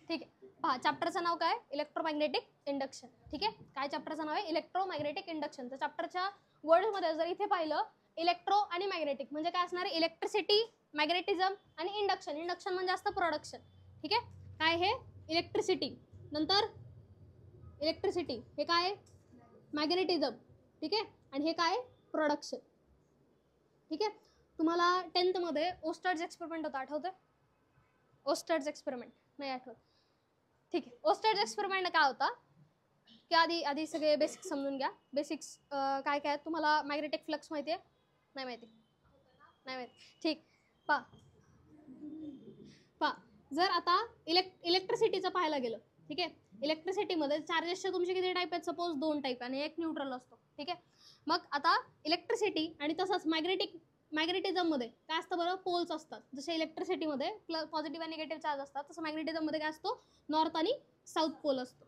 ठीक आहे, पहा चॅप्टरचं नाव काय, इलेक्ट्रोमॅग्नेटिक इंडक्शन. ठीक आहे, काय चॅप्टरचं नाव आहे, इलेक्ट्रोमॅग्नेटिक इंडक्शन. तर चॅप्टरच्या वर्डमध्ये जर इथे पाहिलं इलेक्ट्रो आणि मॅग्नेटिक म्हणजे काय असणार, इलेक्ट्रिसिटी, मॅग्नेटिझम आणि इंडक्शन. इंडक्शन म्हणजे असतं प्रोडक्शन. ठीक आहे, काय हे इलेक्ट्रिसिटी, नंतर इलेक्ट्रिसिटी हे काय मॅग्नेटिझम. ठीक आहे, आणि हे काय प्रोडक्शन. ठीक आहे, तुम्हाला 10th मध्ये ओस्टर्स एक्सपेरिमेंट होता, आठवतंय? ओस्टर्स एक्सपेरिमेंट नाही आठवत? ठीक आहे, ओस्टर्स एक्सपेरिमेंट काय होता की आधी सगळे बेसिक्स समजून घ्या. बेसिक्स काय काय तुम्हाला, मॅग्नेटिक फ्लक्स माहिती आहे? नाही माहिती? नाही माहिती. ठीक, पा जर आता इलेक्ट्रिसिटीचं पाहायला गेलं, ठीक आहे, इलेक्ट्रिसिटीमध्ये चार्जेसचे तुमचे किती टाईप आहेत, सपोज 2 टाईप आणि एक न्यूट्रल असतो. ठीक आहे, मग आता इलेक्ट्रिसिटी आणि तसंच मॅग्नेटिझममध्ये काय असतं बरं, पोल्स असतात. जसे इलेक्ट्रिसिटीमध्ये पॉझिटिव्ह आणि निगेटिव्ह चार्ज असतात, तसं मॅग्नेटिझममध्ये काय असतो, नॉर्थ आणि साऊथ पोल असतो.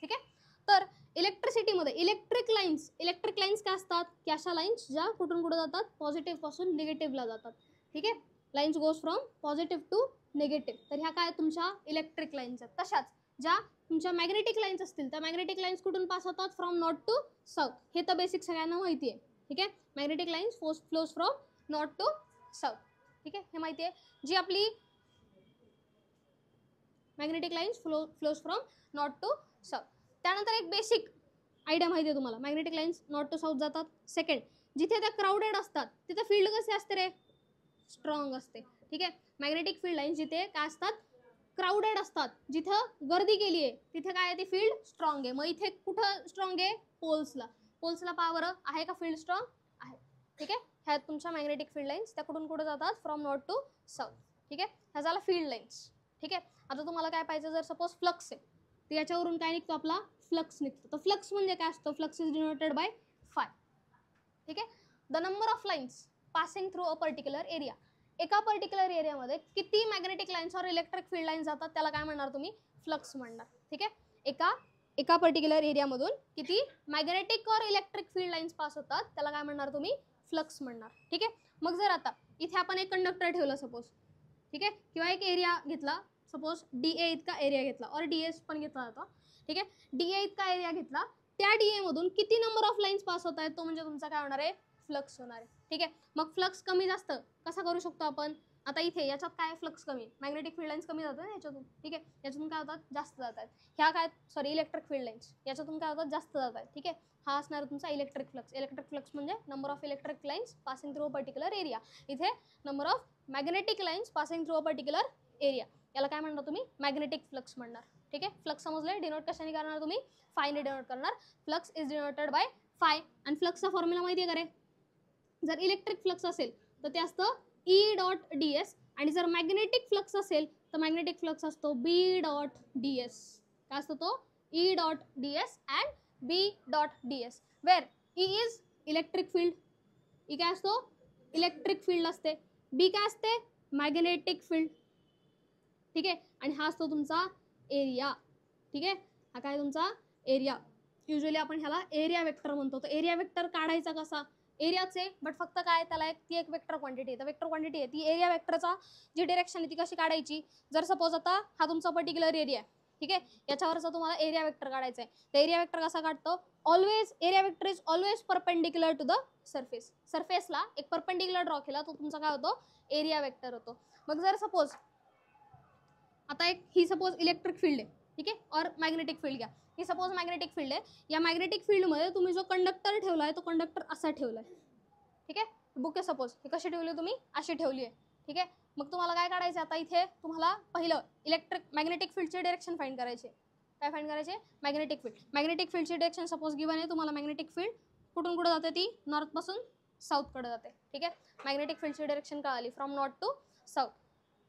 ठीक आहे, तर इलेक्ट्रिसिटीमध्ये इलेक्ट्रिक लाईन्स काय असतात की अशा लाईन्स ज्या कुठून कुठे जातात, पॉझिटिव्ह पासून निगेटिव्हला जातात. ठीक आहे, lines goes from positive to negative. तर ह्या काय तुमच्या इलेक्ट्रिक लाईन्स आहेत. तशाच ज्या तुमच्या मॅग्नेटिक लाईन्स असतील त्या मॅग्नेटिक लाईन्स कुठून पास होतात, फ्रॉम नॉर्थ टू साऊथ. हे तर बेसिक सगळ्यांना माहिती आहे. ठीक आहे, magnetic lines flows from north to south. ठीक आहे, हे माहिती आहे. जी आपली magnetic lines flows from north to south. त्यानंतर एक बेसिक आयडिया माहिती आहे तुम्हाला, magnetic lines north to south जातात. सेकंड, जिथे त्या क्राउडेड असतात तिथे फील्ड कसे असते रे, स्ट्रॉंग असते. ठीक आहे, मॅग्नेटिक फील्ड लाईन्स जिथे काय असतात, क्राउडेड असतात, जिथं गर्दी केली आहे तिथे काय आहे, ती फील्ड स्ट्रॉंग आहे. मग इथे कुठं स्ट्रॉंग आहे, पोल्सला पहा आहे का फील्ड स्ट्रॉंग आहे. ठीक आहे, ह्या तुमच्या मॅग्नेटिक फील्ड लाईन्स त्या कुठून कुठं जातात, फ्रॉम नॉर्थ टू साऊथ. ठीक आहे, ह्या झाला फील्ड लाईन्स. ठीक आहे, आता तुम्हाला काय पाहिजे, जर सपोज फ्लक्स आहे तर याच्यावरून काय निघतो, आपला फ्लक्स निघतो. तर फ्लक्स म्हणजे काय असतो, flux is denoted by five. ठीक आहे, the number of lines passing through a particular area. एका पर्टिक्युलर एरियामध्ये किती मॅग्नेटिक लाईन्स और इलेक्ट्रिक फील्ड लाईन्स जातात त्याला काय म्हणणार तुम्ही, फ्लक्स म्हणणार. ठीक आहे, एका पर्टिक्युलर एरियामधून किती मॅग्नेटिक और इलेक्ट्रिक फील्ड लाईन्स पास होतात त्याला काय म्हणणार तुम्ही, फ्लक्स म्हणणार. ठीक आहे, मग जर आता इथे आपण एक कंडक्टर ठेवलं सपोज, ठीक आहे, किंवा एक एरिया घेतला, सपोज DA इतका एरिया घेतला, और DS पण घेतला जातो. ठीक आहे, DA इतका एरिया घेतला, त्या DA मधून किती नंबर ऑफ लाईन्स पास होत आहेत तो म्हणजे तुमचा काय होणार आहे, फ्लक्स होणार आहे. ठीक आहे, मग फ्लक्स कमी जास्त कसा करू शकतो आपण, आता इथे याच्यात काय फ्लक्स कमी, मॅग्नेटिक फील्ड लाईन्स कमी जातात याच्यातून. ठीक आहे, याच्यातून काय होतात, जास्त जात आहेत. ह्या काय, सॉरी इलेक्ट्रिक फील्ड लाईन्स याच्यातून काय होतात, जास्त जात आहेत. ठीक आहे, हा असणार तुमचा इलेक्ट्रिक फ्लक्स. इलेक्ट्रिक फ्लक्स म्हणजे number of electric lines passing through a particular area. इथे number of magnetic lines passing through a particular area, याला काय म्हणणार तुम्ही, मॅग्नेटिक फ्लक्स म्हणणार. ठीक आहे, फ्लक्स समजले, डिनोट कशाने करणार तुम्ही, फायने डिनोट करणार. Flux is denoted by five. आणि फ्लक्सचा फॉर्म्युला माहिती आहे का रे, जर इलेक्ट्रिक फ्लक्स असेल तर ते असतं E.ds, आणि जर मॅग्नेटिक फ्लक्स असेल तर मॅग्नेटिक फ्लक्स असतो B.ds. काय असतो तो, E.ds and B.ds, where E is electric field, E काय असतो, इलेक्ट्रिक फील्ड असते, B काय असते, मॅग्नेटिक फील्ड. ठीक आहे, आणि हा असतो तुमचा एरिया. ठीक आहे, हा काय तुमचा एरिया. युजली आपण ह्याला एरिया वेक्टर म्हणतो. तर एरिया वेक्टर काढायचा कसा, एरियाचे बट फक्त काय त्याला ती एक वेक्टर क्वांटिटी आहे. तर वेक्टर क्वांटिटी आहे ती एरिया वेक्टरचा जी डिरेक्शन आहे ती कशी काढायची, जर सपोज आता हा तुमचा पर्टिक्युलर एरिया आहे, ठीक आहे, याच्यावरचा तुम्हाला एरिया वेक्टर काढायचा आहे. तर एरिया वेक्टर कसा काढतो, always area vector is always perpendicular to the surface. सरफेसला एक परपेंडिक्युलर ड्रॉ केला तो तुमचा काय होतो, एरिया वेक्टर होतो. मग जर सपोज आता ही सपोज इलेक्ट्रिक फील्ड आहे, ठीक आहे, और मॅग्नेटिक फील्ड घ्या. ही सपोज मॅग्नेटिक फील्ड आहे. या मॅग्नेटिक फील्डमध्ये तुम्ही जो कंडक्टर ठेवला आहे तो कंडक्टर असा ठेवला आहे. ठीक आहे, बुक आहे सपोज, ही कशी ठेवली तुम्ही, अशी ठेवली आहे. ठीक आहे, मग तुम्हाला काय काढायचं आता, इथे तुम्हाला पहिलं मॅग्नेटिक फील्डचे डायरेक्शन फाइंड करायचे. काय फाइंड करायचे, मॅग्नेटिक फील्डची डायरेक्शन सपोज गिवन आहे तुम्हाला. मॅग्नेटिक फील्ड कुठून कुठे जाते, ती नॉर्थपासून साऊथकडे जाते. ठीक आहे, मॅग्नेटिक फील्डची डायरेक्शन कळाली, फ्रॉम नॉर्थ टू साऊथ.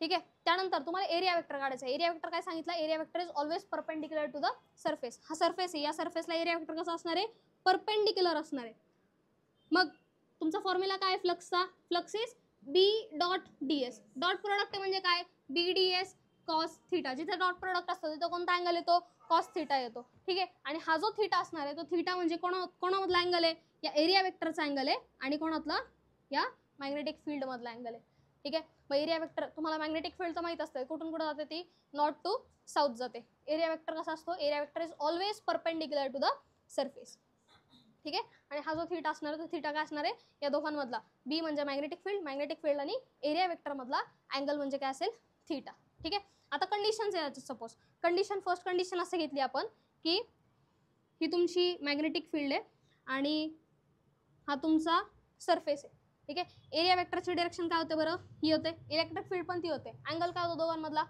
ठीक आहे, त्यानंतर तुम्हाला एरिया वेक्टर काढायचा. एरिया वेक्टर काय सांगितलं, area vector is always perpendicular to the surface. हा सरफेस आहे, या सरफेसला एरिया वेक्टर कसा असणार आहे, परपेंडिक्युलर असणार आहे. मग तुमचा फॉर्म्युला काय फ्लक्सचा, flux is B.ds. Dot product म्हणजे काय, BDS कॉस थिटा. जिथे डॉट प्रोडक्ट असतो तिथे कोणता अँगल येतो, कॉस थिटा येतो. ठीक आहे, आणि हा जो थिटा असणार आहे तो थिटा म्हणजे कोणामधला अँगल आहे, या एरिया वेक्टरचा अँगल आहे, आणि कोणातला, या मॅग्नेटिक फील्ड मधला अँगल आहे. ठीक आहे. मग एरिया वेक्टर तुम्हाला मॅग्नेटिक फील्डचं माहित असतं, कुठून कुठं जाते ती, नॉर्थ टू साऊथ जाते. एरिया वेक्टर कसा असतो, area vector is always perpendicular to the surface. ठीक आहे. आणि हा जो थीटा असणार तो थीटा काय असणार आहे, या दोघांमधला बी म्हणजे मॅग्नेटिक फील्ड आणि एरिया वेक्टर मधला अँगल म्हणजे काय असेल, थीटा. ठीक आहे. आता कंडिशन्स आहे सपोज. कंडिशन फर्स्ट कंडिशन असं घेतली आपण की ही तुमची मॅग्नेटिक फील्ड आहे आणि हा तुमचा सरफेस आहे. ठीक आहे. एरिया वेक्टरची डायरेक्शन काय होते बरं, ही होते. इलेक्ट्रिक फील्ड पण ती होते. अँगल काय होतो दोघांमधला,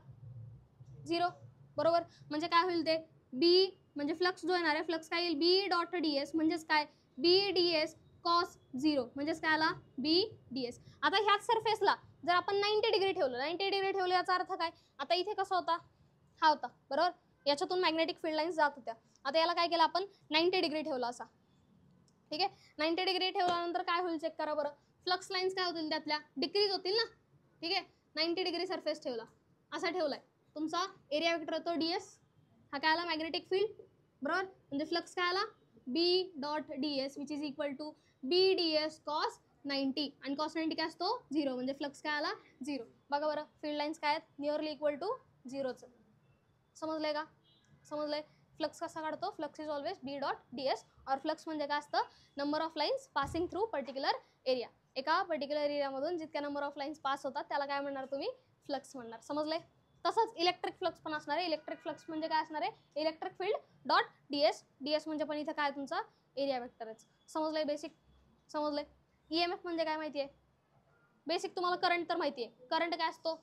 0. बरोबर. म्हणजे काय होईल ते, बी म्हणजे फ्लक्स जो येणार आहे, फ्लक्स काय येईल, बी डॉट डी एस म्हणजेच काय, बी डी एस कॉस 0 म्हणजेच काय आला, बी डी एस. आता ह्याच सरफेसला जर आपण 90 डिग्री ठेवलं, 90 डिग्री ठेवलं याचा अर्थ काय, आता इथे कसा होता, हा होता बरोबर, याच्यातून मॅग्नेटिक फील्ड लाईन्स जात होत्या. आता याला काय केलं आपण, 90 डिग्री ठेवला असा. ठीक आहे. 90 डिग्री ठेवल्यानंतर काय होईल चेक करा बरं, फ्लक्स लाईन्स काय होतील त्यातल्या, डिक्रीज होतील ना. ठीक आहे. 90 डिग्री सरफेस ठेवला, असा ठेवलाय तुमचा एरिया वेक्टर होतो ds, हा काय आला मॅग्नेटिक फील्ड बरोबर, म्हणजे फ्लक्स काय आला B dot D S which is equal to B D S cos 90 आणि कॉस 90 काय असतो 0, म्हणजे फ्लक्स काय आला 0. बघा बरं फील्ड लाईन्स काय आहेत, नियरली इक्वल टू 0च. समजलंय का, समजलंय. फ्लक्स कसा काढतो, flux is always be dot D S, और फ्लक्स म्हणजे काय असतं, number of lines passing through particular area. एका पर्टिक्युलर एरियामधून जितक्या नंबर ऑफ लाईन्स पास होतात त्याला काय म्हणणार तुम्ही, फ्लक्स म्हणणार. समजलंय. तसंच इलेक्ट्रिक फ्लक्स पण असणार आहे. इलेक्ट्रिक फ्लक्स म्हणजे काय असणार आहे, electric field dot D S. D S म्हणजे पण इथं काय तुमचा एरिया वेक्टरच. समजलंय, बेसिक समजलंय. ईएमएफ म्हणजे काय माहिती आहे, बेसिक तुम्हाला करंट तर माहिती आहे. करंट काय असतो,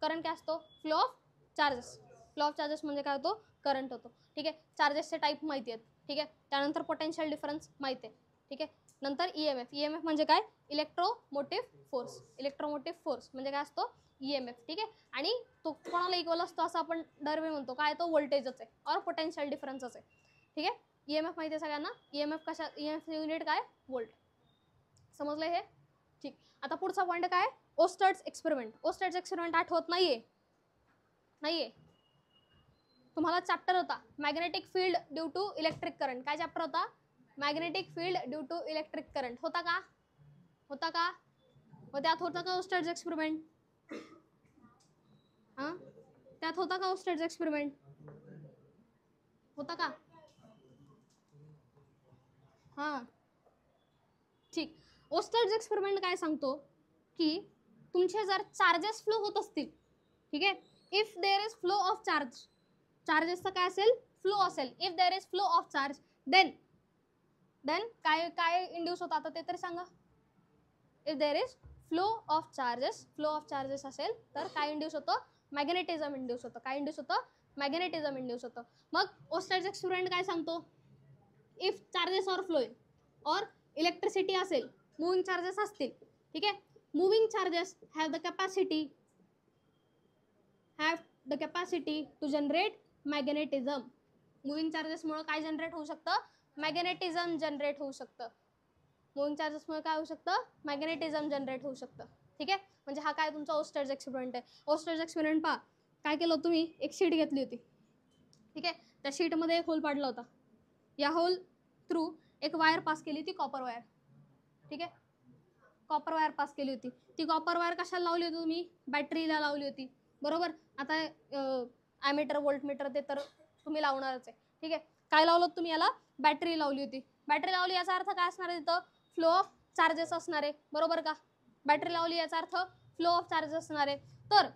करंट काय असतो, flow of charges. Flow of charges म्हणजे काय होतो, करंट होतो. ठीक आहे. चार्जेसचे टाईप माहिती आहेत. ठीक आहे. त्यानंतर पोटेन्शियल डिफरन्स माहिती आहे. ठीक आहे. नंतर ईएमएफ. ईएमएफ म्हणजे काय, इलेक्ट्रोमोटिव्ह फोर्स. इलेक्ट्रोमोटिव्ह फोर्स म्हणजे काय असतो, ईएमएफ. ठीक आहे. आणि तो कोणाला इक्वल असतो असं आपण दरवेळी म्हणतो, काय तो व्होल्टेजच आहे और पोटेन्शियल डिफरन्सच आहे. ठीक आहे. ईएमएफ माहिती आहे सगळ्यांना. ईएमएफ कशा, ईएमएफ युनिट काय, व्होल्ट. समजलं हे. ठीक. आता पुढचा पॉईंट काय, ओस्टर्ड्स एक्सपेरिमेंट. ओस्टर्ड्स एक्सपेरिमेंट आठवत नाहीये, नाहीये तुम्हाला चॅप्टर होता magnetic field due to electric current. काय चॅप्टर होता, magnetic field due to electric current. होता का, होता का, व त्यात होता का ओस्टर्ड्स एक्सपेरिमेंट, हां त्यात होता का ओस्टर्ड्स एक्सपेरिमेंट, होता का, हां ठीक. ओस्टर्ड्स एक्सपेरिमेंट काय सांगतो की तुमचे जर चार्जेस फ्लो होत असतील, ठीक आहे, if there is flow of charge, चार्जेसचा काय असेल, फ्लो असेल. If there is flow of charge then काय काय इंड्यूस होतं आता ते तरी सांगा. If there is flow of charges असेल तर काय इंड्यूस होतं, मॅग्नेटिझम इंड्यूस होतं. काय इंड्यूस होतं, मॅग्नेटिझम इंड्यूस होतं. मग ओस्टर्ड्स एक्सपेरिमेंट काय सांगतो, if charges are flowing or electricity असेल, मूविंग चार्जेस असतील, ठीक आहे, moving charges have the capacity to generate magnetism. Moving चार्जेसमुळे काय जनरेट होऊ शकतं, मॅग्नेटिझम जनरेट होऊ शकतं. मूविंग चार्जेसमुळे काय होऊ शकतं, मॅग्नेटिझम जनरेट होऊ शकतं. ठीक आहे. म्हणजे हा काय तुमचा ओस्टर्ड्स एक्सपेरिमेंट आहे. ओस्टर्ड्स एक्सपेरिमेंट पहा काय केलं तुम्ही, एक शीट घेतली होती. ठीक आहे. त्या शीटमध्ये एक होल पाडला होता. या होल थ्रू एक वायर पास केली होती, कॉपर वायर. ठीक आहे. कॉपर वायर पास केली होती. ती कॉपर वायर कशाला लावली होती तुम्ही, बॅटरीला लावली होती बरोबर. आता ॲमीटर व्होल्टमीटर ते तर तुम्ही लावणारच आहे. ठीक आहे. काय लावलं तुम्ही, याला बॅटरी लावली होती. बॅटरी लावली याचा अर्थ काय असणार आहे, तिथं फ्लो ऑफ चार्जेस असणार आहे बरोबर का. बॅटरी लावली याचा अर्थ फ्लो ऑफ चार्जेस असणार आहे. तर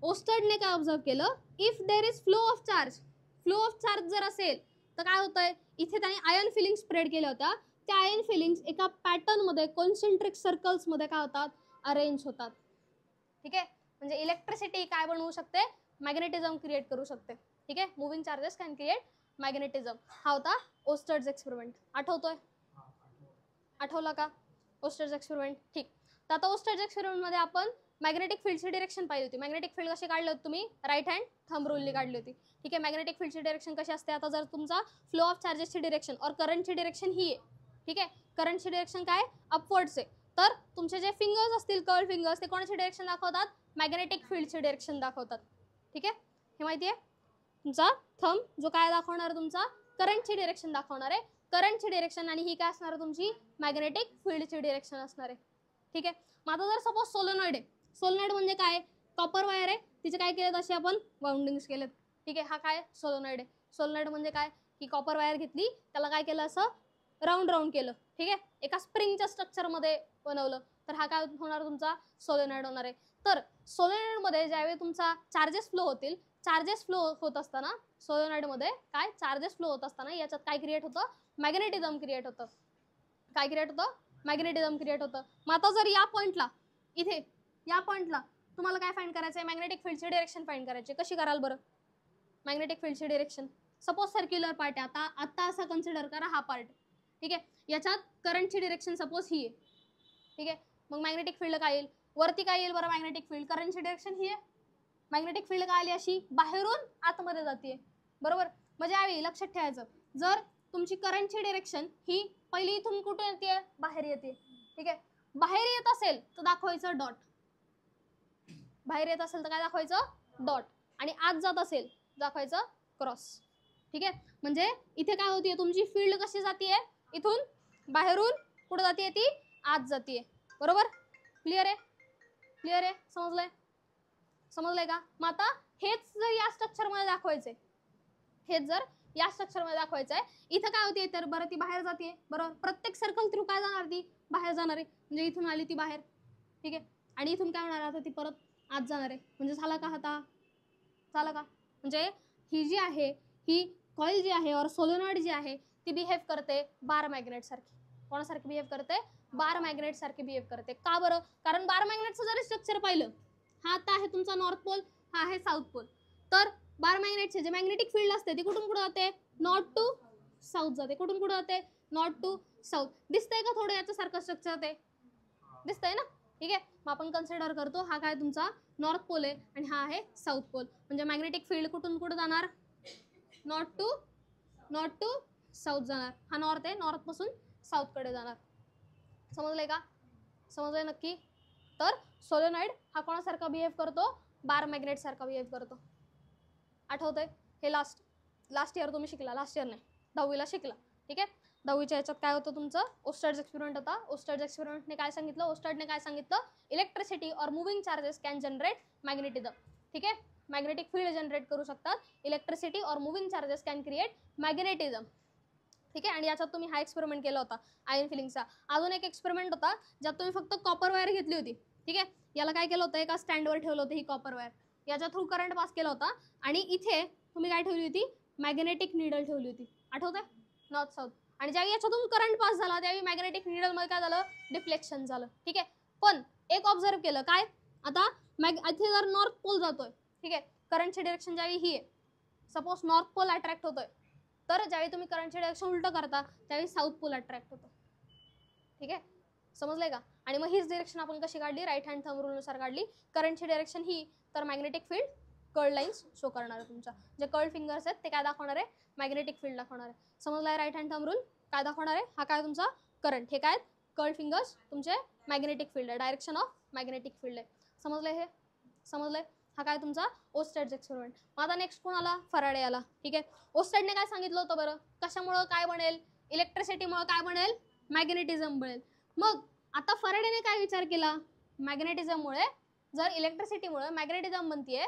ओस्टर्डने काय ऑब्झर्व केलं, if there is flow of charge जर असेल तर काय होतंय, इथे त्यांनी आयन फिलिंग स्प्रेड केल्या होत्या. त्या आयन फिलिंग्स एका पॅटर्नमध्ये कॉन्सेंट्रिक सर्कल्समध्ये काय होतात, अरेंज होतात. ठीक आहे. म्हणजे इलेक्ट्रिसिटी काय बनवू शकते, मॅग्नेटिझम क्रिएट करू शकते. ठीक आहे. Moving charges can create magnetism. हा होता ओस्टर्ड्स एक्सपेरिमेंट. आठवतोय, आठवला का ओस्टर्ड्स एक्सपेरिमेंट. ठीक. तर आता ओस्टर्ड्स एक्सपेरिमेंटमध्ये आपण मॅग्नेटिक फील्डची डिरेक्शन पाहिली होती. मॅग्नेटिक फील्ड कशी काढली होती तुम्ही, राईट हँड थंब रूलने काढली होती. ठीक आहे. मॅग्नेटिक फील्डची डिरेक्शन कशी असते, आता जर तुमचा फ्लो ऑफ चार्जेसची डिरेक्शन और करंटची डिरेक्शन ही आहे. ठीक आहे. करंटची डिरेक्शन काय, अपवर्ड्स आहे. तर तुमचे जे फिंगर्स असतील, कर्ल फिंगर्स, ते कोणाची डिरेक्शन दाखवतात, मॅग्नेटिक फील्डची डिरेक्शन दाखवतात. ठीक आहे. हे माहिती आहे. तुमचा थंब जो काय दाखवणार आहे, तुमचा करंटची डिरेक्शन दाखवणार आहे. करंटची डिरेक्शन आणि ही काय असणार आहे, तुमची मॅग्नेटिक फील्डची डिरेक्शन असणार आहे. ठीक आहे. मग आता जर सपोज सोलेनॉइड आहे, सोलेनॉइड म्हणजे काय, कॉपर वायर आहे, तिचे काय केलेत असे आपण वाउंडिंग्स केलेत. ठीक आहे, हा काय सोलेनॉइड आहे. सोलेनॉइड म्हणजे काय की कॉपर वायर घेतली, त्याला काय केलं असं राऊंड राऊंड केलं. ठीक आहे, एका स्प्रिंगच्या स्ट्रक्चरमध्ये बनवलं, तर हा काय होणार तुमचा सोलेनॉइड होणार आहे. तर सोलेनॉइडमध्ये ज्यावेळी तुमचा चार्जेस फ्लो होतील, चार्जेस फ्लो होत असताना सोलेनॉइडमध्ये काय चार्जेस फ्लो होत असताना याच्यात काय क्रिएट होतं, मॅग्नेटिझम क्रिएट होतं. काय क्रिएट होतं, मॅग्नेटिझम क्रिएट होतं. मग आता जर या पॉइंटला, इथे या पॉइंटला तुम्हाला काय फाइंड करायचं आहे, मॅग्नेटिक फील्डची डायरेक्शन फाइंड करायची. कशी कराल बरं, मॅग्नेटिक फील्डची डायरेक्शन सपोज सर्क्युलर पार्ट आहे, आता असा कन्सिडर करा हा पार्ट. ठीक आहे, याच्यात करंटची डायरेक्शन सपोज ही आहे. ठीक आहे, मग मॅग्नेटिक फील्ड काय येईल, वरती काय येईल बरं, मॅग्नेटिक फील्ड करंटची डायरेक्शन ही आहे. मॅग्नेटिक फील्ड काय आली अशी बाहेरून आतमध्ये जाते, बरोबर. म्हणजे यावेळी लक्षात ठेवायचं, जर तुमची करंटची डायरेक्शन ही पहिली इथून कुठे येते, बाहेर येते. ठीक आहे, बाहेर येत असेल तर दाखवायचं डॉट, बाहेर येत असेल तर काय दाखवायचं डॉट, आणि आत जात असेल दाखवायचं क्रॉस. ठीक आहे, म्हणजे इथे काय होतीये तुमची फील्ड कशी जातीये, इथून बाहेरून कुठे जातीये, ती आत जातीये, बरोबर. क्लिअर आहे, क्लिअर आहे, समजलंय, समजलंय का. मग आता हेच जर या स्ट्रक्चर मध्ये दाखवायचंय, हेच जर या स्ट्रक्चर मध्ये दाखवायचंय, इथं काय होतीये तर बरं ती बाहेर जातीये, बरोबर. प्रत्येक सर्कल थ्रू काय जाणार, ती बाहेर जाणार आहे, म्हणजे इथून आली ती बाहेर. ठीक आहे, आणि इथून काय होणार आता ती परत आत जाणार आहे. म्हणजे झाला का आता, झालं का. म्हणजे ही जी आहे, ही कॉईल जी आहे और सोलेनॉइड जी आहे ती बिहेव करते बार मॅग्नेट सारखी. कोणासारखी बिहेव करते, बार मॅग्नेट सारखी बिहेव करते. का बरं, कारण बार मॅग्नेटचं जरी स्ट्रक्चर पाहिलं, हा आता आहे तुमचा नॉर्थ पोल, हा आहे साऊथ पोल, तर बार मॅग्नेटचे जे मॅग्नेटिक फील्ड असते ती कुठून कुठे जाते, नॉर्थ टू साऊथ जाते. कुठून कुठे जाते, नॉर्थ टू साऊथ. दिसतंय का थोडं याच्यासारखं स्ट्रक्चर, ते दिसतंय ना. ठीक आहे, मग आपण कन्सिडर करतो हा काय तुमचा नॉर्थ पोल आहे आणि हा आहे साऊथ पोल. म्हणजे मॅग्नेटिक फील्ड कुठून कुठे जाणार, नॉर्थ टू साऊथ जाणार. हा नॉर्थ आहे, नॉर्थ पासून साऊथ कडे जाणार. समजलंय का, समजलंय नक्की. तर सोलेनॉइड हा कोणासारखा बिहेव करतो, बार मॅग्नेट सारखा बिहेव करतो. आठवतंय, हे लास्ट इयर तुम्ही शिकला, लास्ट इयर नाही 10वीला शिकला. ठीक आहे, 10वीच्या याच्यात काय होतं तुमचं, ओस्टर्ज एक्सपेरिमेंट होता. ओस्टर्ज एक्सपेरिमेंटने काय सांगितलं, ओस्टर्डने काय सांगितलं, इलेक्ट्रिसिटी और moving charges can generate magnetism. ठीक आहे, मॅग्नेटिक फील्ड जनरेट करू शकतात, इलेक्ट्रिसिटी और moving charges can create magnetism. ठीक आहे, आणि याच्यात तुम्ही हा एक्सपेरिमेंट केला होता आयन फिलिंगचा. अजून एक एक्सपेरिमेंट होता ज्यात तुम्ही फक्त कॉपर वायर घेतली होती. ठीक आहे, याला काय केलं होतं, एका स्टँडवर ठेवलं होतं ही कॉपर वायर, याच्या थ्रू करंट पास केला होता, आणि इथे तुम्ही काय ठेवली होती, मॅग्नेटिक निडल ठेवली होती. आठवतंय, नॉर्थ साऊथ. आणि ज्यावेळी याच्यातून करंट पास झाला त्यावेळी मॅग्नेटिक निडल मध्ये काय झालं, डिफ्लेक्शन झालं. ठीक आहे, पण एक ऑब्झर्व केलं काय, आता इथे जर नॉर्थ पोल जातोय, ठीक आहे, करंटची डायरेक्शन ज्यावेळी ही आहे, सपोज नॉर्थ पोल अट्रॅक्ट होतोय, तर ज्यावेळी तुम्ही करंटची डायरेक्शन उलट करता त्यावेळी साऊथ पोल अट्रॅक्ट होतो. ठीक आहे, समजलंय का. आणि मग हीच डायरेक्शन आपण कशी काढली, राईट हँड थंब रूलनुसार काढली. करंटची डायरेक्शन ही, तर magnetic field curl lines show करणार आहे. तुमच्या जे कर्ल फिंगर्स आहेत ते काय दाखवणार आहे, मॅग्नेटिक फील्ड दाखवणार आहे. समजलाय, राईट हँड थंब रूल काय दाखवणार आहे, हा काय तुमचा करंट, हे काय कर्ल फिंगर्स तुमचे मॅग्नेटिक फील्ड आहे, डायरेक्शन ऑफ मॅग्नेटिक फील्ड आहे. समजलंय, हे समजलंय. हा काय तुमचा ओस्टर्ज एक्सपेरिमेंट. मग आता नेक्स्ट कोण आला, फॅराडे आला. ठीक आहे, ओस्टर्डने काय सांगितलं होतं बरं, कशामुळं काय बनेल, इलेक्ट्रिसिटीमुळे काय बनेल, मॅग्नेटिझम बनेल. मग आता फॅराडेने काय विचार केला, मॅग्नेटिझममुळे, जर इलेक्ट्रिसिटीमुळे मॅग्नेटिझम बनतीये,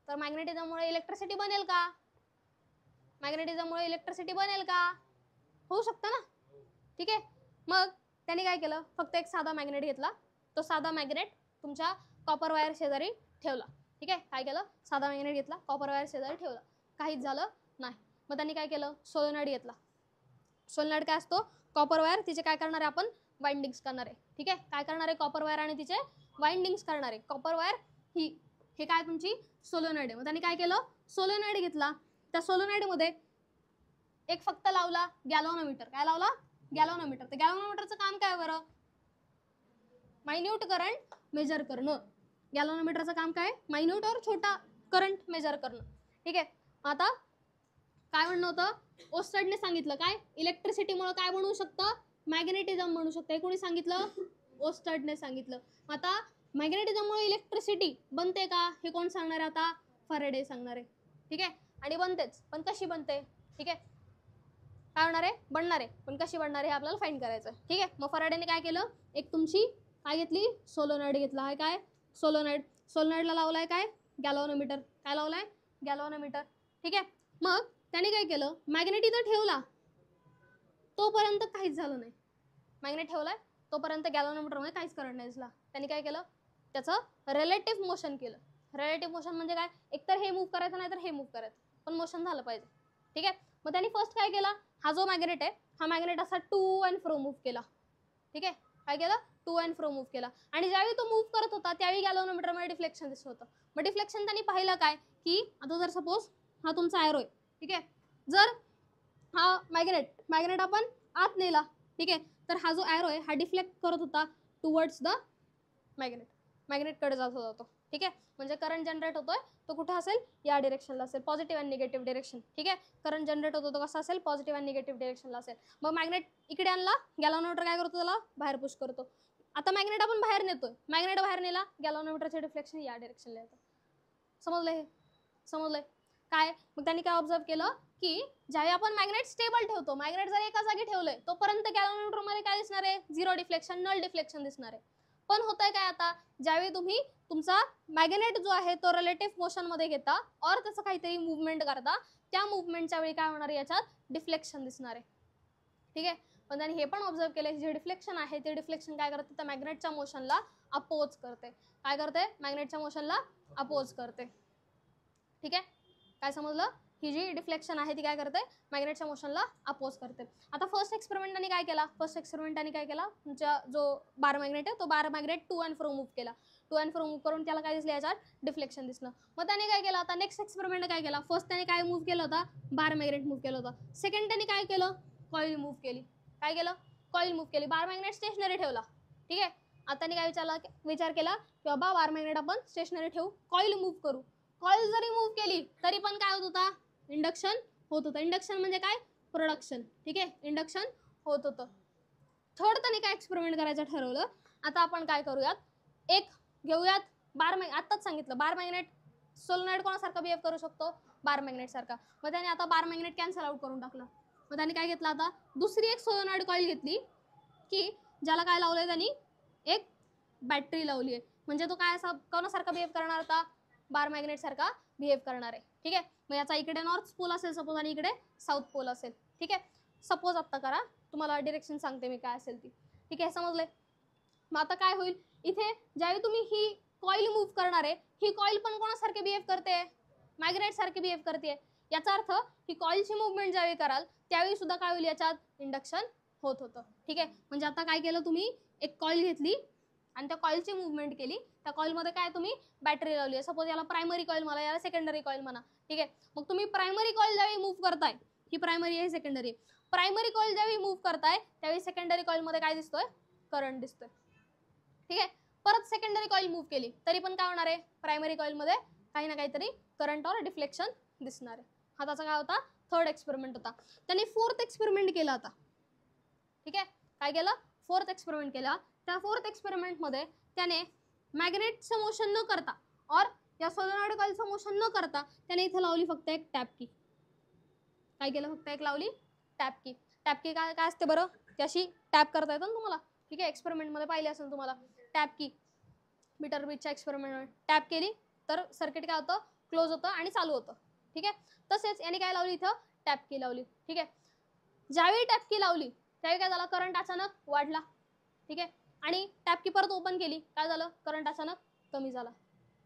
तर मॅग्नेटिझममुळे इलेक्ट्रिसिटी बनेल का, मॅग्नेटिझममुळे इलेक्ट्रिसिटी बनेल का, होऊ शकतं ना. ठीक आहे, मग त्याने काय केलं, फक्त एक साधा मॅग्नेट घेतला, तो साधा मॅग्नेट तुमच्या कॉपर वायर शेजारी ठेवला. ठीक आहे, काय केलं, साधा मॅग्नेट घेतला, कॉपर वायर शेजारी ठेवला, काहीच झालं नाही. मग त्यांनी काय केलं, सोलेनॉइड घेतला. सोलेनॉइड काय असतो, कॉपर वायर, तिचे काय करणार आहे आपण, वाइंडिंग्स करणार आहे. ठीक आहे, काय करणार आहे, कॉपर वायर आणि तिचे वाइंडिंग्स करणार आहे. कॉपर वायर ही, हे काय तुमची सोलेनॉइड आहे. मग त्यांनी काय केलं, सोलेनॉइड घेतला, त्या सोलेनॉइड मध्ये एक फक्त लावला गॅल्व्हनोमीटर. काय लावला, गॅल्व्हनोमीटर. तर गॅल्व्हनोमीटरचं काम काय बरं, मायन्यूट करंट मेजर करणं. गॅल्व्हनोमीटरचं काम काय, मायन्यूट और छोटा करंट मेजर करणं. ठीक आहे, आता काय म्हणणं होतं, ओस्टर्डने सांगितलं काय, इलेक्ट्रिसिटीमुळे काय बनवू शकतं, मॅग्नेटिझम बनवू शकतं. हे कोणी सांगितलं, ओस्टर्डने सांगितलं. आता मॅग्नेटिझममुळे इलेक्ट्रिसिटी बनते का, हे कोण सांगणार आहे आता, फॅराडे सांगणार आहे. ठीक आहे, आणि बनतेच, पण कशी बनते. ठीक आहे, काय होणार आहे, बनणार आहे, पण कशी बनणार आहे आपल्याला फाइंड करायचं. ठीक आहे, मग फॅराडेने काय केलं, एक तुमची काय घेतली, सोलेनॉइड घेतला. हा काय सोलोनाइड, सोलोनाइडला लावलाय काय गॅल्व्हॅनोमीटर, काय लावलाय गॅल्व्हॅनोमीटर. ठीक आहे, मग त्याने काय केलं मॅग्नेट इथं ठेवला तोपर्यंत काहीच झालं नाही, मॅग्नेट ठेवलाय तोपर्यंत गॅल्व्हॅनोमीटरमध्ये काहीच करंट नाही दिसला. त्यांनी काय केलं त्याचं रिलेटिव्ह मोशन केलं. रिलेटिव्ह मोशन म्हणजे काय, एकतर हे मूव्ह करायचं नाही तर हे मूव्ह करायचं, पण मोशन झालं पाहिजे. ठीक आहे, मग त्यांनी फर्स्ट काय केला, हा जो मॅग्नेट आहे हा मॅग्नेट असा टू अँड फ्रो मूव्ह केला. ठीक आहे, काय केलं टू अँड फ्रो मूव्ह केला. आणि ज्यावेळी तो मूव्ह करत होता त्यावेळी गॅल्व्हॅनोमीटरमध्ये डिफ्लेक्शन दिसत होतं. मग डिफ्लेक्शन त्यांनी पाहिलं काय की आता जर सपोज हा तुमचा एरो आहे. ठीक आहे, जर हा मॅग्नेट आपण आत नेला. ठीक आहे, तर हा जो एरो आहे हा डिफ्लेक्ट करत होता टुवर्ड्स द मॅग्नेटकडे जात होता तो. ठीक आहे, म्हणजे करंट जनरेट होतोय तो कुठे असेल या डिरेक्शनला असेल, पॉझिटिव्ह अँड निगेटिव्ह डिरेक्शन. ठीक आहे, करंट जनरेट होतो तो कसा असेल पॉझिटिव्ह अँड निगेटिव्ह डिरेक्शनला असेल. मग मॅग्नेट इकडे आणला, गॅल्व्हॅनोमीटर काय करतो त्याला बाहेर पुश करतो. आता मॅग्नेट आपण बाहेर नेतोय, मॅग्नेट बाहेर नेला, गॅल्व्हॅनोमीटरचे डिफ्लेक्शन या डिरेक्शनला येतं. समजलंय हे, समजलंय काय. मग त्यांनी काय ऑब्झर्व केलं की ज्यावेळी आपण मॅग्नेट स्टेबल ठेवतो, मॅग्नेट जर एका जागी ठेवलंय तोपर्यंत गॅल्व्हॅनोमीटरमध्ये काय दिसणार आहे झिरो डिफ्लेक्शन, नल डिफ्लेक्शन दिसणार आहे. पण होतंय काय आता ज्यावेळी तुम्ही तुमचा मॅग्नेट जो आहे तो रिलेटिव्ह मोशन मध्ये घेता और त्याचं काहीतरी मुवमेंट करता, त्या मुवमेंटच्या वेळी काय होणार आहे याच्यात डिफ्लेक्शन दिसणार आहे. ठीक आहे, पण त्यांनी हे पण ऑब्झर्व केलं जे डिफ्लेक्शन आहे ते डिफ्लेक्शन काय करते तर मॅग्नेटच्या मोशनला अपोज करते. काय करते मॅग्नेटच्या मोशनला अपोज करते. ठीक आहे, काय समजलं, ही जी डिफ्लेक्शन आहे ती काय करते मॅग्नेटच्या मोशनला अपोज करते. आता फर्स्ट एक्सपेरिमेंटने काय केला, फर्स्ट एक्सपेरिमेंटने काय केला तुमचा जो बार मॅग्नेट आहे तो bar magnet to and fro move केला. टू अँड फ्रो मूव्ह करून त्याला काय दिसलं याच्यात डिफ्लेक्शन दिसलं. मग त्याने काय केलं आता नेक्स्ट एक्सपेरिमेंट काय केला, फर्स्ट त्याने काय मूव्ह केलं होता बार मॅग्नेट मूव्ह केलं होतं. सेकंड त्याने काय केलं कॉईल मूव्ह केली. काय केलं कॉईल मूव्ह केली, बार मॅग्नेट स्टेशनरी ठेवला. ठीक आहे, आता त्याने काय विचार केला की बाबा बार मॅग्नेट आपण स्टेशनरी ठेवू, कॉईल मूव्ह करू. कॉईल जरी मूव्ह केली तरी पण काय होत होता इंडक्शन होत होतं. इंडक्शन म्हणजे काय प्रोडक्शन. ठीक आहे, इंडक्शन होत होतं. थर्ड त्याने काय एक्सपेरिमेंट करायचं ठरवलं, आता आपण काय करूयात एक घेऊयात बार आत्ताच सांगितलं बार मॅग्नेट सोलोनाइड कोणासारखा बिहेव करू शकतो बार मॅग्नेट सारखा. मग त्याने आता बार मॅग्नेट कॅन्सल आउट करून टाकलं. मग त्याने काय घेतलं आता दुसरी एक सोलोनाइड कॉईल घेतली की ज्याला काय लावलंय त्यांनी एक बॅटरी लावली आहे. म्हणजे तो काय असा कोणासारखा बिहेव करणार होता बार मॅग्नेट सारखा बिहेव करणार आहे. ठीक आहे, मग याचा इकडे नॉर्थ पोल असेल सपोज आणि इकडे साऊथ पोल असेल. ठीक आहे, सपोज आत्ता करा, तुम्हाला डिरेक्शन सांगते मी काय असेल ती. ठीक आहे, समजलंय. मग आता काय होईल इथे ज्यावेळी तुम्ही ही कॉईल मूव्ह करणार आहे ही कॉईल पण कोणासारखे बिहेव करते मॅग्नेट सारखे बिहेव करते. याचा अर्थ ही कॉईलची मुवमेंट ज्यावेळी कराल त्यावेळी सुद्धा काय होईल याच्यात इंडक्शन होत होतं. ठीक आहे, म्हणजे आता काय केलं तुम्ही एक कॉईल घेतली आणि त्या कॉईलची मुवमेंट केली, त्या कॉईलमध्ये काय तुम्ही बॅटरी लावली आहे. सपोज याला प्रायमरी कॉईल म्हणा, याला सेकंडरी कॉईल म्हणा. ठीक आहे, मग तुम्ही प्रायमरी कॉईल ज्यावेळी मूव्ह करताय, ही प्रायमरी आहे सेकंडरी, प्रायमरी कॉईल ज्यावेळी मूव्ह करताय त्यावेळी सेकंडरी कॉईलमध्ये काय दिसतोय करंट दिसतोय. ठीक आहे, परत सेकंडरी कॉईल मूव्ह केली तरी पण काय होणार आहे प्रायमरी कॉईलमध्ये काही ना काहीतरी करंट और डिफ्लेक्शन दिसणार आहे. हा त्याचा काय होता थर्ड एक्सपेरिमेंट होता. त्यांनी फोर्थ एक्सपेरिमेंट केला आता. ठीक आहे, काय केलं फोर्थ एक्सपेरिमेंट केला. त्या फोर्थ एक्सपेरिमेंटमध्ये त्याने मॅग्नेटचं मोशन न करता और या सोलोनॉइड कॉइलचं मोशन न करता त्याने इथे लावली फक्त एक टॅप की. काय केलं फक्त एक लावली टॅप की. टॅप की काय काय असते बरं, ती अशी टॅप करता येतं ना तुम्हाला. ठीक आहे, एक्सपेरिमेंटमध्ये पाहिली असेल तुम्हाला टॅप की. मीटर ब्रिजच्या एक्सपेरिमेंटमध्ये टॅप केली तर सर्किट काय होतं क्लोज होतं आणि चालू होतं. ठीक आहे, तसेच याने काय लावली इथं टॅप की लावली. ठीक आहे, ज्यावेळी टॅप की लावली त्यावेळी काय झालं करंट अचानक वाढला. ठीक आहे, आणि टॅप की परत ओपन केली काय झालं करंट अचानक कमी झाला.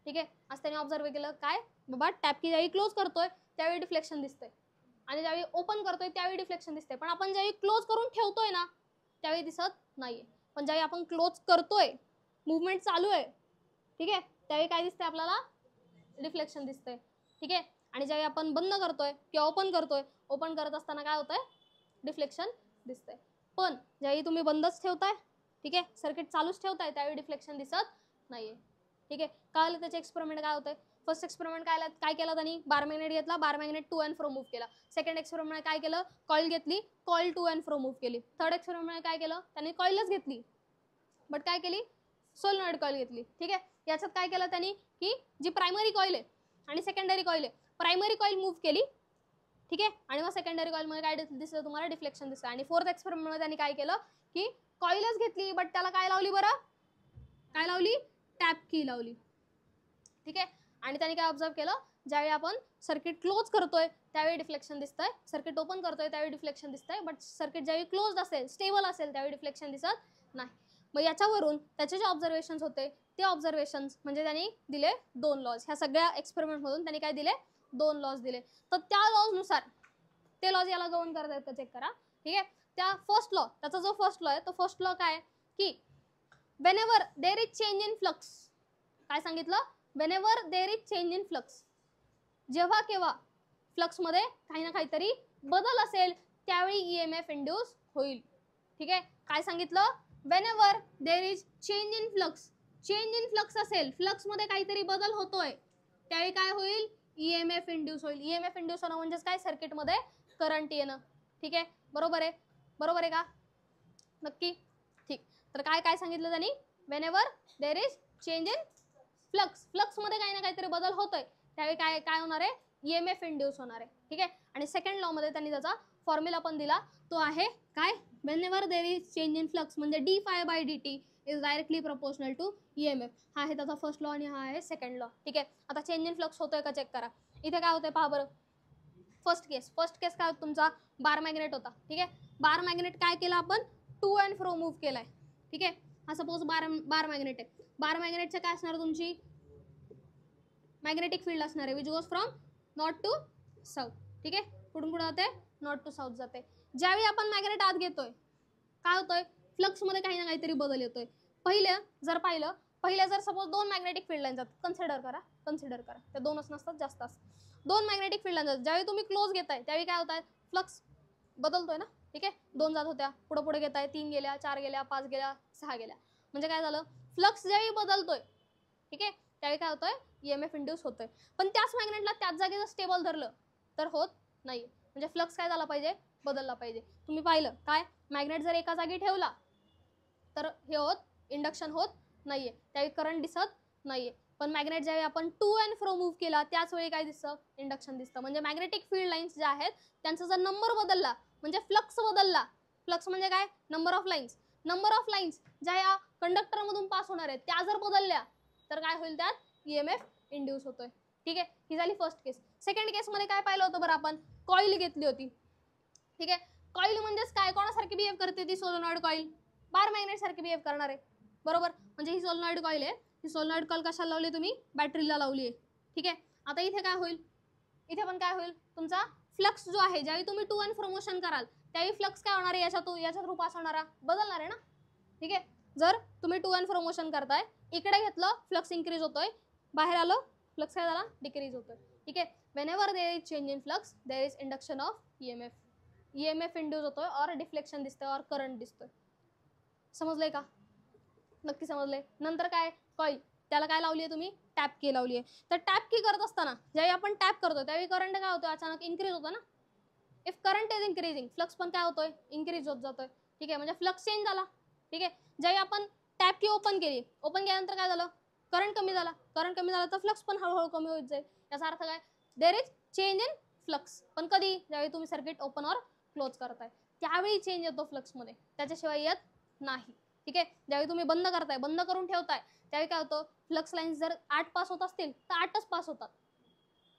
ठीक आहे, आज त्याने ऑब्झर्व केलं काय बाबा टॅप की ज्यावेळी क्लोज करतोय त्यावेळी डिफ्लेक्शन दिसतंय आणि ज्यावेळी ओपन करतोय त्यावेळी डिफ्लेक्शन दिसतंय, पण आपण ज्यावेळी क्लोज करून ठेवतोय ना त्यावेळी दिसत नाहीये. पण ज्यावेळी आपण क्लोज करतोय मुवमेंट चालू आहे ठीक आहे त्यावेळी काय दिसतंय आपल्याला डिफ्लेक्शन दिसतंय. ठीक आहे, आणि ज्यावेळी आपण बंद करतोय किंवा ओपन करत असताना काय होतंय डिफ्लेक्शन दिसतंय. पण ज्यावेळी तुम्ही बंदच ठेवताय ठीक आहे सर्किट चालूच ठेवताय त्यावेळी डिफ्लेक्शन दिसत नाहीये. ठीक आहे, कळलं त्याचे एक्सपेरिमेंट काय होतंय. फर्स्ट एक्सपेरिमेंट काय केलं त्यांनी बार मॅग्नेट घेतला, bar magnet to and fro move केला. सेकंड एक्सपेरिमेंट काय केलं कॉईल घेतली, coil to and fro move केली. थर्ड एक्सपेरिमेंट काय केलं त्यांनी कॉईलच घेतली बट काय केली सोलोनॉइड कॉईल घेतली. ठीक आहे, याच्यात काय केलं त्यांनी की जी प्रायमरी कॉईल आहे आणि सेकंडरी कॉईल आहे, प्रायमरी कॉईल मूव्ह केली. ठीक आहे, आणि मग सेकंडरी कॉईलमध्ये काय दिसलं तुम्हाला डिफ्लेक्शन दिसतं. आणि फोर्थ एक्सपेरिमेंटमध्ये त्यांनी काय केलं की कॉईलच घेतली बट त्याला काय लावली बरं काय लावली टॅप की लावली, ठीक आहे. आणि त्याने काय ऑब्झर्व केलं, ज्यावेळी आपण सर्किट क्लोज करतोय त्यावेळी डिफ्लेक्शन दिसतंय, सर्किट ओपन करतोय त्यावेळी डिफ्लेक्शन दिसतंय, बट सर्किट ज्यावेळी क्लोज असेल, स्टेबल असेल, त्यावेळी डिफ्लेक्शन दिसत नाही. मग याच्यावरून त्याचे जे ऑब्झर्वेशन्स होते ते ऑब्झर्वेशन्स म्हणजे त्यांनी दिले 2 लॉज. ह्या सगळ्या एक्सपेरिमेंटमधून त्यांनी काय दिले, 2 लॉज दिले. तर त्या लॉजनुसार ते लॉज याला गव्हर्न करत आहेत का चेक करा, ठीक आहे. त्या फर्स्ट लॉ, त्याचा जो फर्स्ट लॉ आहे तो फर्स्ट लॉ काय की whenever there is change in flux, काय सांगितलं, whenever there is change in flux, जेव्हा केव्हा फ्लक्समध्ये काही ना काहीतरी बदल असेल त्यावेळी ईएमएफ इंड्यूस होईल, ठीक आहे. काय सांगितलं, whenever there is change in flux, change in flux असेल, फ्लक्समध्ये काहीतरी बदल होतोय त्यावेळी काय होईल, ईएमएफ इंड्यूस होईल. ईएमएफ इंड्यूस होणं म्हणजेच काय, सर्किटमध्ये करंट येणं, ठीक आहे. बरोबर आहे, बरोबर आहे का, नक्की, ठीक. तर काय काय सांगितलं त्यांनी, whenever there is change in flux, फ्लक्समध्ये काही ना काहीतरी बदल होतोय त्यावेळी काय काय होणार आहे, ईएमएफ इंड्यूस होणार आहे, ठीक आहे. आणि सेकंड लॉ मध्ये त्यांनी त्याचा फॉर्म्युला पण दिला, तो आहे काय, whenever there is change in flux म्हणजे d∅dt is directly proportional to EMF. हा आहे त्याचा फर्स्ट लॉ आणि हा आहे सेकंड लॉ, ठीक आहे. आता चेंज इन फ्लक्स होतोय का चेक करा. इथे काय होतंय पहा बरं, फर्स्ट केस काय होतं, तुमचा बार मॅग्नेट होता, ठीक आहे. बार मॅग्नेट काय केलं आपण, टू अँड फ्रो मूव्ह केलाय, ठीक आहे. हा सपोज बार मॅग्नेट आहे. बार मॅग्नेटचं काय असणार, तुमची मॅग्नेटिक फील्ड असणार आहे which goes from north to south, ठीक आहे. कुठून कुठे जाते, नॉर्थ टू साऊथ जाते. ज्यावेळी आपण मॅग्नेट आत घेतोय काय होतोय, फ्लक्समध्ये काही ना काहीतरी बदल येतोय. पहिल्या जर सपोज 2 मॅग्नेटिक फील्ड लाईन जातात, कन्सिडर करा त्या 2च नसतात, जास्त असतात. 2 मॅग्नेटिक फील्ड लाईन जातात, ज्यावेळी तुम्ही क्लोज घेताय त्यावेळी काय होत आहे, फ्लक्स बदलतोय ना, ठीक आहे. 2 जात होत्या, पुढे घेताय, 3 गेल्या, 4 गेल्या, 5 गेल्या, 6 गेल्या, म्हणजे काय झालं, फ्लक्स ज्यावेळी बदलतोय, ठीक आहे, त्यावेळी काय होतोय, ईएमएफ इंड्यूस होतोय. पण त्याच मॅग्नेटला त्याच जागेचं स्टेबल धरलं तर होत नाही, म्हणजे फ्लक्स काय झाला पाहिजे, बदलला पाहिजे. तुम्ही पाहिलं काय, मॅग्नेट जर एका जागी ठेवला तर हे होत, इंडक्शन होत नाहीये, त्यावेळी करंट दिसत नाहीये. पण मॅग्नेट ज्यावेळी आपण टू अँड फ्रो मूव्ह केला त्याच वेळी काय दिसतं, इंडक्शन दिसतं. म्हणजे मॅग्नेटिक फील्ड लाईन्स ज्या आहेत त्यांचा जर नंबर बदलला म्हणजे फ्लक्स बदलला, फ्लक्स म्हणजे काय, नंबर ऑफ लाईन्स ज्या या कंडक्टरमधून पास होणार आहेत त्या जर बदलल्या तर काय होईल, त्यात ईएमएफ इंड्यूस होतोय, ठीक आहे. ही झाली फर्स्ट केस. सेकंड केस मध्ये काय पाहिलं होतं बरं आपण, कॉईल घेतली होती, ठीक आहे. कॉईल म्हणजेच काय, कोणासारखी बिहेव करते ती, सोलेनॉइड कॉईल, बार मॅग्नेट सारखी बिहेव करणार आहे, बरोबर. म्हणजे ही सोलेनॉइड कॉईल आहे, ही सोलेनॉइड कॉईल कशाला लावली, तुम्ही बॅटरीला लावली आहे, ठीक आहे. आता इथे काय होईल, इथे पण काय होईल, तुमचा फ्लक्स जो आहे, ज्यावेळी तुम्ही टू अँड फ्रो मोशन कराल त्यावेळी फ्लक्स काय होणार आहे, याच्या थ्रू पास होणारा बदलणार आहे ना, ठीक आहे. जर तुम्ही टू अँड फ्रो मोशन करताय, इकडे घेतलं फ्लक्स इन्क्रीज होतोय, बाहेर आलं फ्लक्स काय झाला, डिक्रीज होतोय, ठीक आहे. Whenever there is change in flux there is induction of EMF, EMF induce होतोय, और डिफ्लेक्शन दिसतंय, और करंट दिसतोय. समजलंय का, नक्की समजलंय. नंतर काय, कॉईल, त्याला काय लावली आहे तुम्ही, टॅप की लावली आहे. तर टॅप की करत असताना ज्यावेळी आपण टॅप करतो त्यावेळी करंट काय होतो, अचानक इन्क्रीज होतो ना. If current is increasing, flux पण काय होतोय, इन्क्रीज होत जातोय, ठीक आहे. म्हणजे फ्लक्स चेंज झाला, ठीक आहे. ज्यावेळी आपण टॅप की ओपन केल्यानंतर काय झालं, करंट कमी झाला तर फ्लक्स पण हळूहळू कमी होत जाईल. याचा अर्थ काय, there is change in flux. पण कधी, ज्यावेळी तुम्ही सर्किट ओपन और क्लोज करताय त्यावेळी चेंज येतो फ्लक्समध्ये, त्याच्याशिवाय येत नाही, ठीक आहे. ज्यावेळी तुम्ही बंद करताय, बंद करून ठेवताय त्यावेळी काय होतं, फ्लक्स लाईन्स जर 8 पास होत असतील तर 8च पास होतात,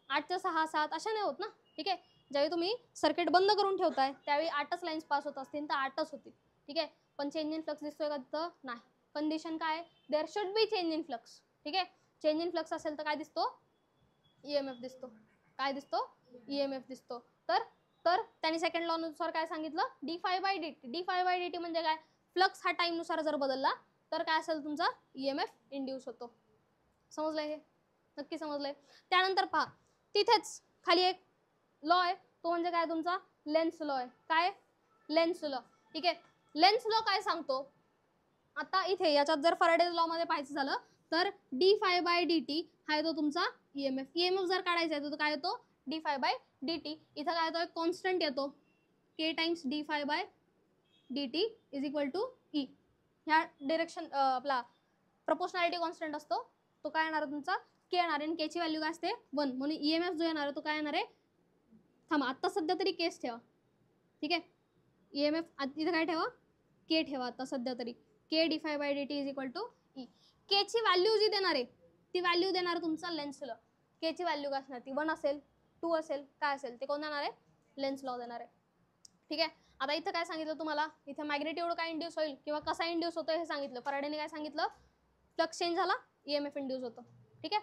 8 च्या 6 7 अशा नाही होत ना, ठीक आहे. ज्यावेळी तुम्ही सर्किट बंद करून ठेवताय त्यावेळी 8च लाईन्स पास होत असतील तर 8च होतील, ठीक आहे. पण चेंज इन फ्लक्स दिसतोय का तिथं, नाही. कंडिशन काय, there should be change in flux, ठीक आहे. चेंज इन फ्लक्स असेल तर काय दिसतो, ईएमएफ दिसतो, काय दिसतो, ईएमएफ दिसतो. तर त्यांनी सेकंड लॉ नुसार काय सांगितलं, d∅dt म्हणजे काय, फ्लक्स हा टाइम नुसार जर बदलला तर काय असेल, तुमचा ईएमएफ इंड्यूस होतो. समजलंय, हे नक्की समजलंय. त्यानंतर पहा, तिथेच खाली एक लॉ आहे, तो म्हणजे काय, तुमचा लेन्स लॉ आहे. काय, लेन्स लॉ, ठीक आहे. लेन्स लॉ काय सांगतो, आता इथे याच्यात जर फॅराडेज लॉ मध्ये पाहायचं झालं तर d∅dt हा येतो तुमचा ईएमएफ जर काढायचा आहे तर काय येतो, d∅dt. इथं काय येतो, कॉन्स्टंट येतो, k times d∅dt is equal to E. ह्या डिरेक्शन आपला प्रपोर्शनॅलिटी कॉन्स्टंट असतो, तो काय येणार तुमचा, के येणार आहे. के ची व्हॅल्यू काय असते, 1. म्हणून ईएमएफ जो येणार आहे तो काय येणार आहे, थांबा आता सध्या तरी केस ठेवा, ठीक आहे. ईएमएफ इथं काय ठेवा, के ठेवा आता सध्या तरी, k d∅dt is equal to E. K ची व्हॅल्यू जी देणार आहे ती व्हॅल्यू देणार तुमचा लेन्स लॉ. के ची व्हॅल्यू काय असणार, ती 1 असेल 2 असेल काय असेल ते कोण देणार आहे, लेन्स लॉ देणार आहे. ठीक आहे. आता इथं काय सांगितलं तुम्हाला, इथं मॅग्नेट्यूड काय इंड्यूस होईल किंवा कसा इंड्यूस होतो हे सांगितलं. फॅराडेने काय सांगितलं, फ्लक्स चेंज झाला ईएमएफ इंड्यूस होतो. ठीक आहे.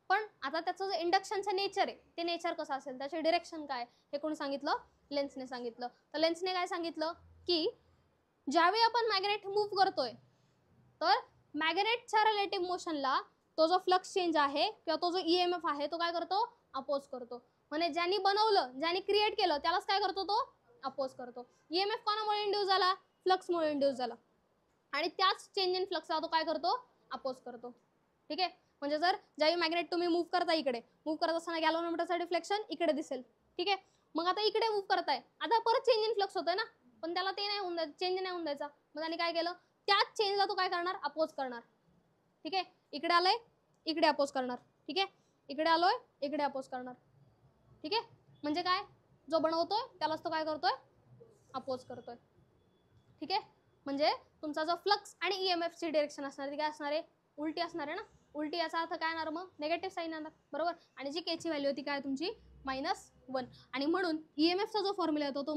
पण आता त्याचं जे इंडक्शनचं नेचर आहे ते नेचर कसं असेल, त्याचे डिरेक्शन काय हे कोणी सांगितलं, लेन्सने सांगितलं. तर लेन्सने काय सांगितलं की ज्यावेळी आपण मॅग्नेट मूव्ह करतोय तर मॅग्नेटच्या रिलेटिव्ह मोशनला तो जो फ्लक्स चेंज आहे किंवा तो जो ईएमएफ आहे तो काय करतो, अपोज करतो. म्हणजे ज्यांनी बनवलं, ज्यांनी क्रिएट केलं त्यालाच काय करतो, तो अपोज करतो. ईएमएफ कोणामुळे इंड्यूस झाला, फ्लक्समुळे इंड्यूस झाला आणि त्याच चेंज इन फ्लक्सला तो काय करतो, अपोज करतो. ठीक आहे. म्हणजे जर ज्यावेळी मॅग्नेट तुम्ही मूव्ह करता, इकडे मूव्ह करत असताना गॅल्व्हनोमीटरचं डिफ्लेक्शन इकडे दिसेल. ठीक आहे. मग आता इकडे मूव्ह करताय, आता परत चेंज इन फ्लक्स होतोय ना, पण त्याला ते नाही होऊन द्यायचं, चेंज नाही होऊन द्यायचा. मग त्याने काय केलं, त्याच चेंजला तो काय करणार, अपोज करणार. ठीक आहे. इकडे आलंय इकडे अपोज करणार. ठीक आहे. इकडे आलोय इकडे अपोज करणार. ठीक आहे. म्हणजे काय, जो बनवतोय त्यालाच तो काय करतोय, अपोज करतोय. ठीक आहे. म्हणजे तुमचा जो फ्लक्स आणि ईएमएफ ची डायरेक्शन असणार ती काय असणार आहे, उलटी असणार आहे ना. उलटी याचा अर्थ काय येणार, मग निगेटिव्ह साईन येणार. बरोबर. आणि जी के ची व्हॅल्यू होती काय तुमची, -1. आणि म्हणून ईएमएफचा जो फॉर्म्युला येतो तो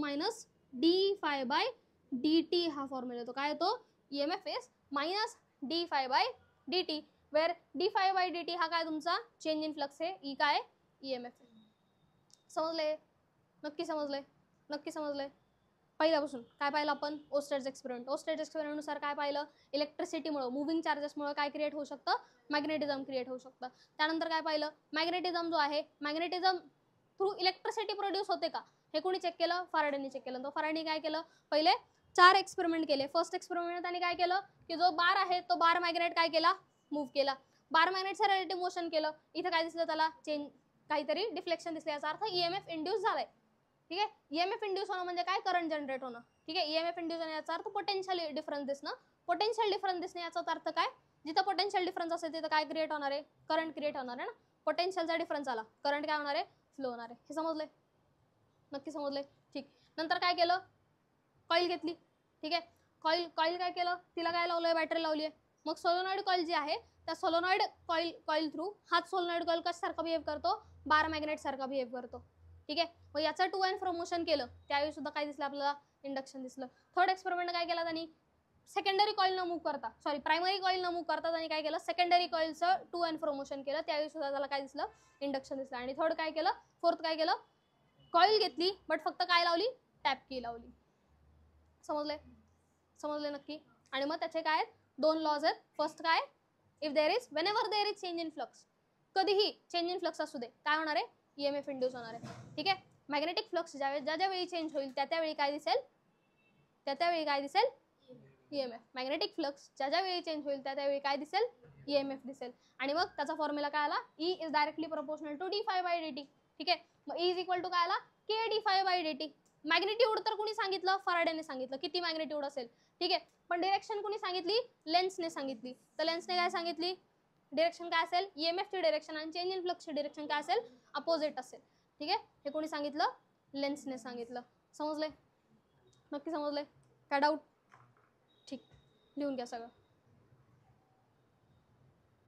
-d∅/dt हा फॉर्म्युला येतो. काय येतो, EMF is -d∅/dt, wear d∅/dt हा काय तुमचा चेंज इन फ्लक्स आहे, ई काय ईएमएफ आहे. समजले, नक्की समजले, नक्की समजले. पहिल्यापासून काय पाहिलं आपण, ओस्टेड्स एक्सपेरिमेंट. ओस्टेड्स एक्सपेरिमेंटनुसार काय पाहिलं, इलेक्ट्रिसिटीमुळे, मुव्हिंग चार्जेसमुळे काय क्रिएट होऊ शकतं, मॅग्नेटिझम क्रिएट होऊ शकतं. त्यानंतर काय पाहिलं, मॅग्नेटिझम जो आहे, मॅग्नेटिझम थ्रू इलेक्ट्रिसिटी प्रोड्यूस होते का हे कोणी चेक केलं, फॅराडेने चेक केलं. तो फॅराडेने काय केलं, पहिले 4 एक्सपेरिमेंट केले. फर्स्ट एक्सपेरिमेंट त्यांनी काय केलं की जो बार आहे तो बार मॅग्नेट काय केला, मूव्ह केला. बार मॅग्नेटचं रिलेटिव्ह मोशन केलं. इथं काय दिसलं, त्याला चेंज काहीतरी डिफ्लेक्शन दिसलं, याचा अर्थ ईएमएफ इंड्यूस झालाय. ठीक आहे. ईएमएफ इंड्यूस होणं म्हणजे काय, करंट जनरेट होणं. ठीक आहे. ईएमएफ इंड्यूस होणं याचा अर्थ पोटेन्शियल डिफरन्स दिसणं. पोटेन्शियल डिफरन्स दिसणे याचा अर्थ काय, जिथं पोटेन्शियल डिफरन्स असेल तिथं काय क्रिएट होणार आहे, करंट क्रिएट होणार आहे ना. पोटेन्शियलचा डिफरन्स आला, करंट काय होणार आहे, फ्लो होणार आहे. हे समजले, नक्की समजले. ठीक. नंतर काय केलं, कॉईल घेतली. ठीक आहे. कॉईल काय केलं, तिला काय लावलंय, बॅटरी लावली आहे. मग सोलोनॉइड कॉईल जी आहे त्या सोलोनॉइड कॉईल थ्रू हाच सोलोनॉइड कॉईल कशासारखा बिहेव करतो, बार मॅग्नेट सारखा बिहेव करतो. ठीक आहे. मग याचा टू अँड फ्रो मोशन केलं, त्यावेळी सुद्धा काय दिसलं आपल्याला, इंडक्शन दिसलं. थर्ड एक्सपेरिमेंट काय केला त्यांनी, सेकंडरी कॉईल न मूव्ह करता, सॉरी प्रायमरी कॉईल न मूव्ह करता त्यांनी काय केलं, सेकंडरी कॉईलचं टू अँड फ्रो मोशन केलं, त्यावेळी सुद्धा त्याला काय दिसलं, इंडक्शन दिसलं. आणि थर्ड काय केलं, फोर्थ काय केलं, कॉईल घेतली बट फक्त काय लावली, टॅप की लावली. समजले, समजले नक्की. आणि मग त्याचे काय 2 लॉज आहेत. फर्स्ट काय, if there is, whenever there is change in flux, कधीही चेंज इन फ्लक्स असू दे, काय होणार आहे, ईएमएफ इंड्यूस होणार आहे. ठीक आहे. मॅग्नेटिक फ्लक्स ज्या वेळी चेंज होईल त्यावेळी काय दिसेल, त्यावेळी काय दिसेल, ईएमएफ. मॅग्नेटिक फ्लक्स ज्या वेळी चेंज होईल त्यावेळी काय दिसेल, ईएमएफ दिसेल. आणि मग त्याचा फॉर्म्युला काय आला, E is directly proportional to d∅/dt. ठीक आहे. मग ई इज इक्वल टू काय आला, k d∅/dt. मॅग्नेट्यूड तर कोणी सांगितलं, फॅराडेने सांगितलं, किती मॅग्नेट्यूड असेल. ठीक आहे. पण डायरेक्शन कोणी सांगितली, लेन्सने सांगितली. तर लेन्सने काय सांगितली, डायरेक्शन काय असेल, ईएमएफ ची डायरेक्शन आणि चेंज इन फ्लक्स ची डायरेक्शन काय असेल, अपोजिट असेल. ठीक आहे. हे कोणी सांगितलं, लेन्सने सांगितलं. समजले, नक्की समजले, काय डाऊट, ठीक, लिहून घ्या सगळं.